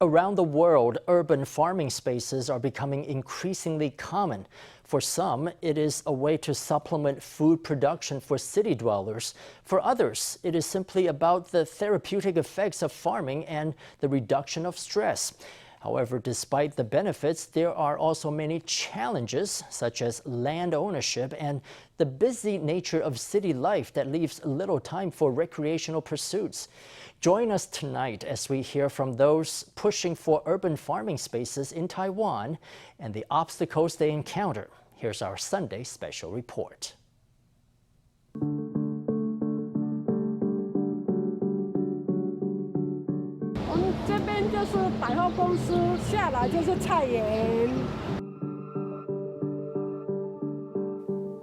Around the world, urban farming spaces are becoming increasingly common. For some, it is a way to supplement food production for city dwellers. For others, it is simply about the therapeutic effects of farming and the reduction of stress. However, despite the benefits, there are also many challenges, such as land ownership and the busy nature of city life that leaves little time for recreational pursuits. Join us tonight as we hear from those pushing for urban farming spaces in Taiwan and the obstacles they encounter. Here's our Sunday special report. 这边就是百货公司，下来就是菜园。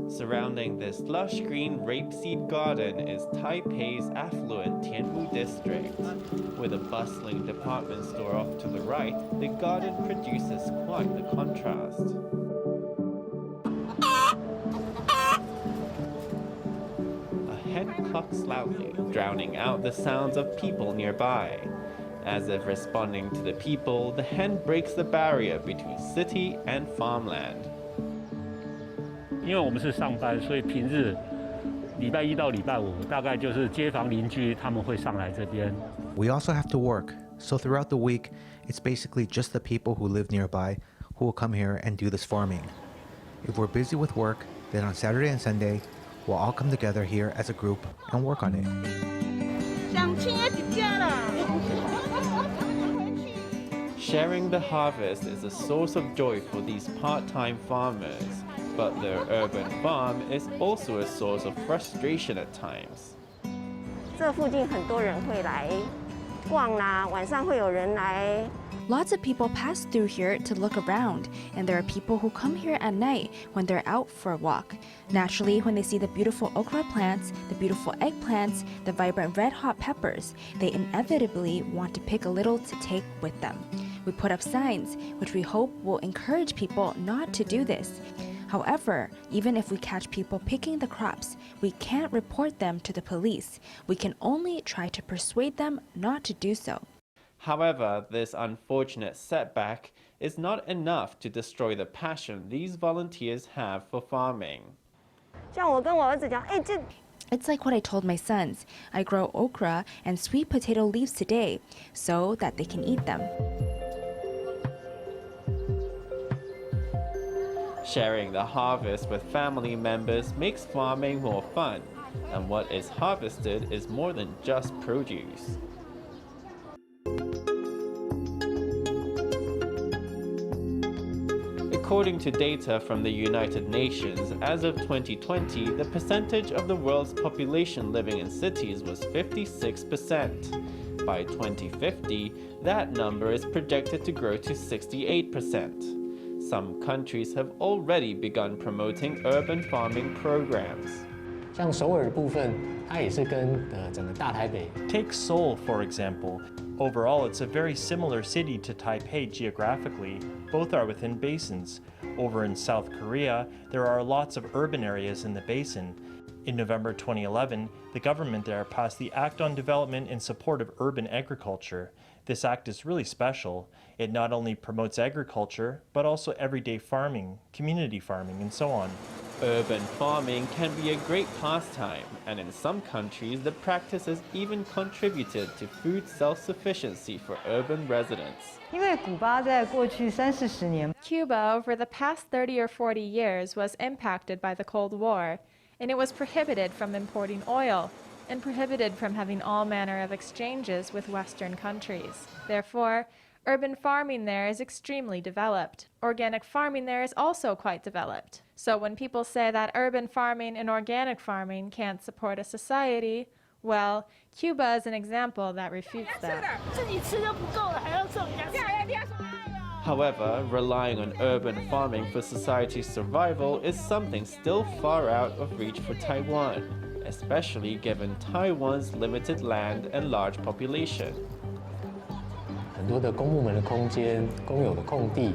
Surrounding this lush green rapeseed garden is Taipei's affluent Tianmu District. With a bustling department store off to the right, the garden produces quite the contrast. A hen clucks loudly, drowning out the sounds of people nearby. As if responding to the people, the hen breaks the barrier between city and farmland. 因为我们是上班，所以平日礼拜一到礼拜五，大概就是街坊邻居他们会上来这边。We also have to work, so throughout the week, it's basically just the people who live nearby who will come here and do this farming. If we're busy with work, then on Saturday and Sunday, we'll all come together here as a group and work on it. Sharing the harvest is a source of joy for these part-time farmers, but their urban farm is also a source of frustration at times. 这附近很多人会来逛啦，晚上会有人来。 Lots of people pass through here to look around, and there are people who come here at night when they're out for a walk. Naturally, when they see the beautiful okra plants, the beautiful eggplants, the vibrant red hot peppers, they inevitably want to pick a little to take with them. We put up signs, which we hope will encourage people not to do this. However, even if we catch people picking the crops, we can't report them to the police. We can only try to persuade them not to do so. However, this unfortunate setback is not enough to destroy the passion these volunteers have for farming. 像我跟我儿子讲，It's like what I told my sons. I grow okra and sweet potato leaves today so that they can eat them. Sharing the harvest with family members makes farming more fun, and what is harvested is more than just produce. According to data from the United Nations, as of 2020, the percentage of the world's population living in cities was 56%. By 2050, that number is projected to grow to 68%. Some countries have already begun promoting urban farming programs. 像首尔的部分，它也是跟整个大台北。Take Seoul, for example. Overall, it's a very similar city to Taipei geographically. Both are within basins. Over in South Korea, there are lots of urban areas in the basin. In November 2011, the government there passed the Act on Development in Support of Urban Agriculture. This act is really special. It not only promotes agriculture, but also everyday farming, community farming, and so on. Urban farming can be a great pastime, and in some countries, the practice has even contributed to food self-sufficiency for urban residents. Cuba, over the past 30 or 40 years, was impacted by the Cold War, and it was prohibited from importing oil and prohibited from having all manner of exchanges with Western countries. Therefore, urban farming there is extremely developed. Organic farming there is also quite developed. So when people say that urban farming and organic farming can't support a society, well, Cuba is an example that refutes that. However, relying on urban farming for society's survival is something still far out of reach for Taiwan, especially given Taiwan's limited land and large population. 很多的公部门的空间、公有的空地。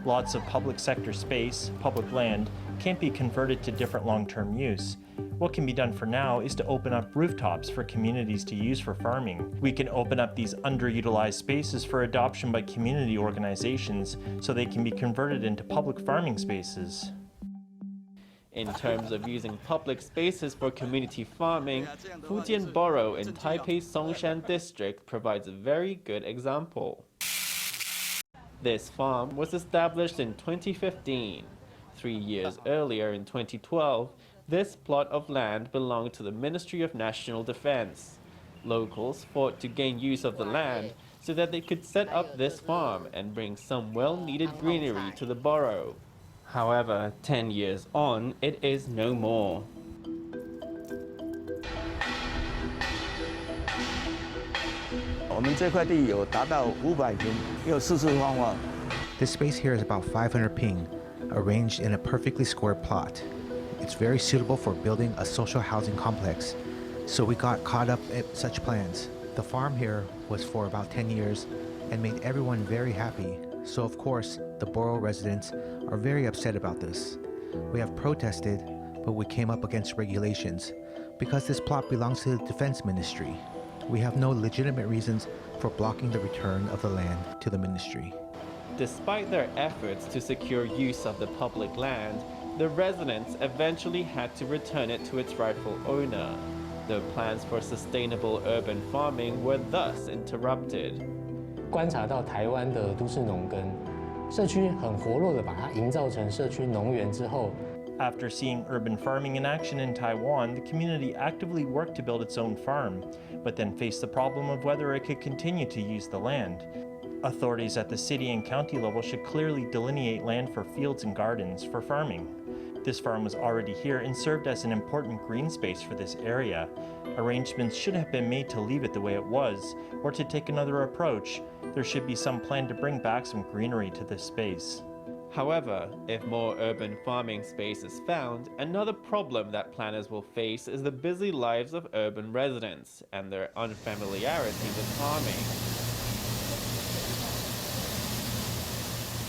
Lots of public sector space, public land, can't be converted to different long-term use. What can be done for now is to open up rooftops for communities to use for farming. We can open up these underutilized spaces for adoption by community organizations so they can be converted into public farming spaces. In terms of using public spaces for community farming, Fujian Borough in Taipei's Songshan District provides a very good example. This farm was established in 2015. 3 years earlier, in 2012, this plot of land belonged to the Ministry of National Defense. Locals fought to gain use of the land so that they could set up this farm and bring some well-needed greenery to the borough. However, 10 years on, it is no more. This space here is about 500 ping, arranged in a perfectly square plot. It's very suitable for building a social housing complex, so we got caught up at such plans. The farm here was for about 10 years and made everyone very happy. So of course, the borough residents are very upset about this. We have protested, but we came up against regulations because this plot belongs to the Defense Ministry. We have no legitimate reasons for blocking the return of the land to the ministry. Despite their efforts to secure use of the public land, the residents eventually had to return it to its rightful owner. Their plans for sustainable urban farming were thus interrupted. 观察到台湾的都市农耕，社区很活络的把它营造成社区农园之后。 After seeing urban farming in action in Taiwan, the community actively worked to build its own farm, but then faced the problem of whether it could continue to use the land. Authorities at the city and county level should clearly delineate land for fields and gardens for farming. This farm was already here and served as an important green space for this area. Arrangements should have been made to leave it the way it was, or to take another approach. There should be some plan to bring back some greenery to this space. However, if more urban farming space is found, another problem that planners will face is the busy lives of urban residents and their unfamiliarity with farming.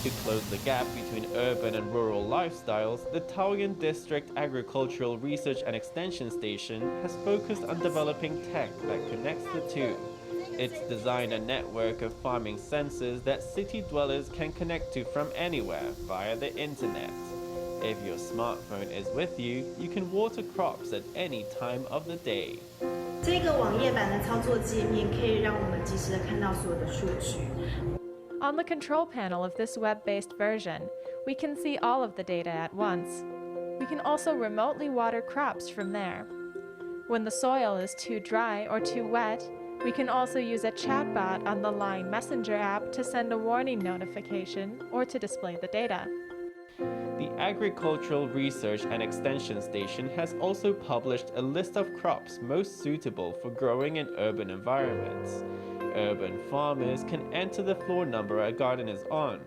To close the gap between urban and rural lifestyles, the Tianmu District Agricultural Research and Extension Station has focused on developing tech that connects the two. It's designed a network of farming sensors that city dwellers can connect to from anywhere via the internet. If your smartphone is with you, you can water crops at any time of the day. 这个网页版的操作界面可以让我们及时的看到所有的数据。 On the control panel of this web-based version, we can see all of the data at once. We can also remotely water crops from there. When the soil is too dry or too wet, we can also use a chatbot on the Line Messenger app to send a warning notification or to display the data. The Agricultural Research and Extension Station has also published a list of crops most suitable for growing in urban environments. Urban farmers can enter the floor number a garden is on,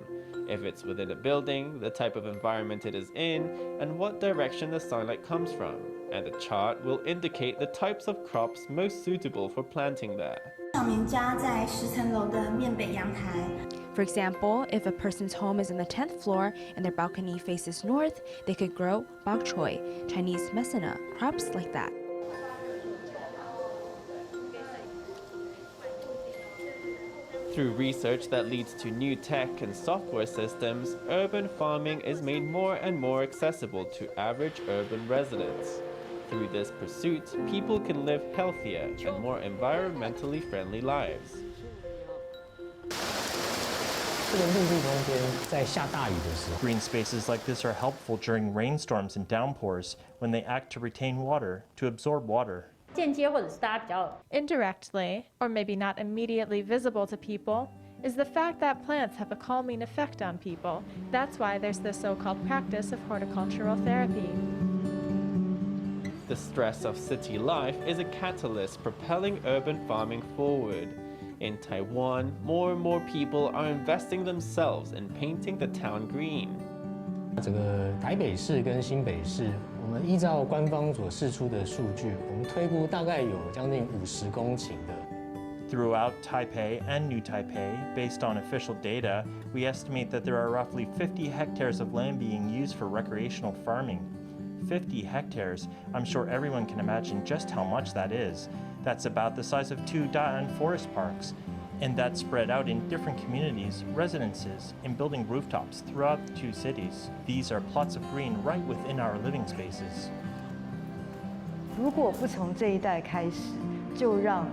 if it's within a building, the type of environment it is in, and what direction the sunlight comes from. And the chart will indicate the types of crops most suitable for planting there. 小明家在10层楼的面北阳台。 For example, if a person's home is on the 10th floor and their balcony faces north, they could grow bok choy, Chinese messina, crops like that. Through research that leads to new tech and software systems, urban farming is made more and more accessible to average urban residents. Through this pursuit, people can live healthier and more environmentally friendly lives. 这个绿地空间在下大雨的时候， Green spaces like this are helpful during rainstorms and downpours when they act to retain water, to absorb water. 间接或者是大家比较 Indirectly, or maybe not immediately visible to people, is the fact that plants have a calming effect on people. That's why there's the so-called practice of horticultural therapy. The stress of city life is a catalyst propelling urban farming forward. In Taiwan, more and more people are investing themselves in painting the town green. 整个台北市跟新北市，我们依照官方所释出的数据，我们推估大概有将近50公顷的 Throughout Taipei and New Taipei, based on official data, we estimate that there are roughly 50 hectares of land being used for recreational farming. 50 hectares, I'm sure everyone can imagine just how much that is. That's about the size of 2 Da'an forest parks, and that's spread out in different communities, residences, and building rooftops throughout the 2 cities. These are plots of green right within our living spaces. 如果不从这一代开始，就让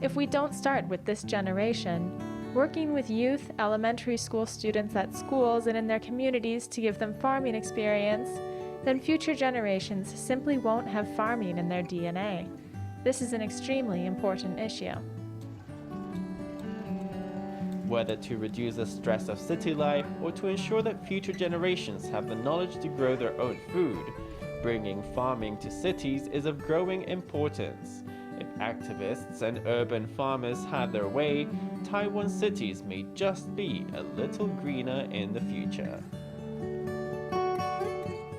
If we don't start with this generation, working with youth, elementary school students at schools and in their communities to give them farming experience, then future generations simply won't have farming in their DNA. This is an extremely important issue. Whether to reduce the stress of city life or to ensure that future generations have the knowledge to grow their own food, bringing farming to cities is of growing importance. If activists and urban farmers had their way, Taiwan cities may just be a little greener in the future.